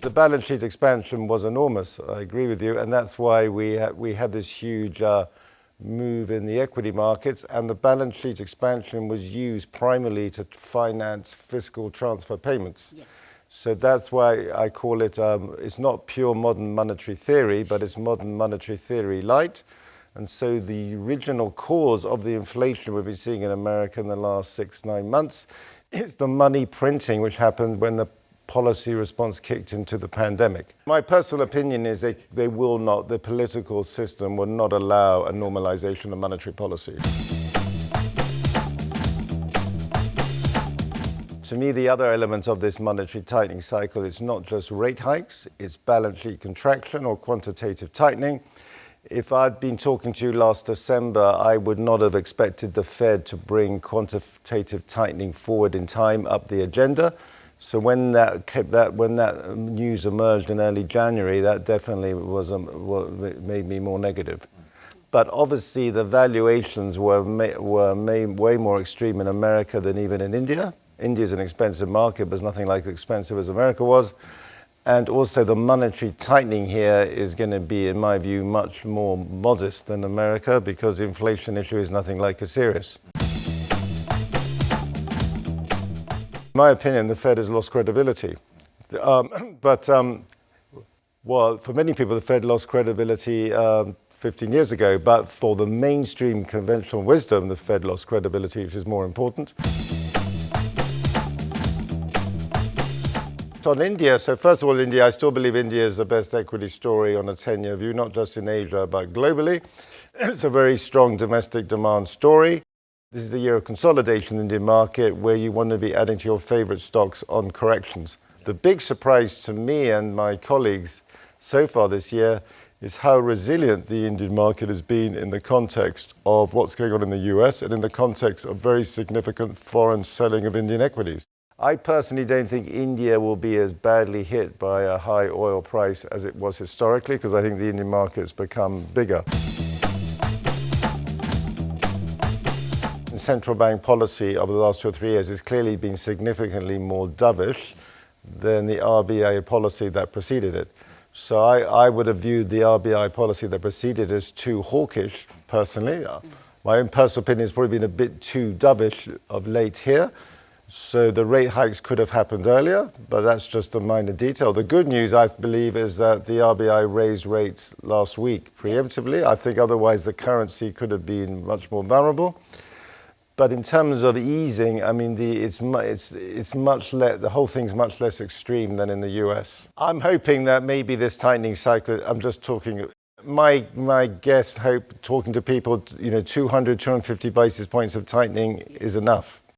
The balance sheet expansion was enormous, I agree with you, and that's why we had this huge move in the equity markets, and the balance sheet expansion was used primarily to finance fiscal transfer payments. Yes. So that's why I call it, it's not pure modern monetary theory, but it's modern monetary theory light. And so the original cause of the inflation we've been seeing in America in the last 6-9 months is the money printing, which happened when the policy response kicked into the pandemic. My personal opinion is they will not, the political system will not allow a normalization of monetary policy. To me, the other element of this monetary tightening cycle is not just rate hikes, it's balance sheet contraction or quantitative tightening. If I'd been talking to you last December, I would not have expected the Fed to bring quantitative tightening forward in time up the agenda. So when that news emerged in early January, that definitely made me more negative. But obviously, the valuations were way more extreme in America than even in India. India is an expensive market, but it's nothing like as expensive as America was. And also the monetary tightening here is going to be, in my view, much more modest than America because the inflation issue is nothing like as serious. In my opinion, the Fed has lost credibility. Well, for many people, the Fed lost credibility 15 years ago, but for the mainstream conventional wisdom, the Fed lost credibility, which is more important. On India, so first of all, India, I still believe India is the best equity story on a 10-year view, not just in Asia, but globally. It's a very strong domestic demand story. This is a year of consolidation in the market where you want to be adding to your favorite stocks on corrections. The big surprise to me and my colleagues so far this year is how resilient the Indian market has been in the context of what's going on in the US and in the context of very significant foreign selling of Indian equities. I personally don't think India will be as badly hit by a high oil price as it was historically, because I think the Indian market's become bigger. Central bank policy over the last 2 or 3 years has clearly been significantly more dovish than the RBI policy that preceded it. So I would have viewed the RBI policy that preceded as too hawkish, personally. My own personal opinion has probably been a bit too dovish of late here. So the rate hikes could have happened earlier, but that's just a minor detail. The good news, I believe, is that the RBI raised rates last week preemptively. I think otherwise the currency could have been much more vulnerable. But in terms of easing, I mean, the whole thing's much less extreme than in the US. I'm hoping that maybe this tightening cycle, I'm just talking, my guess, talking to people, 200, 250 basis points of tightening is enough.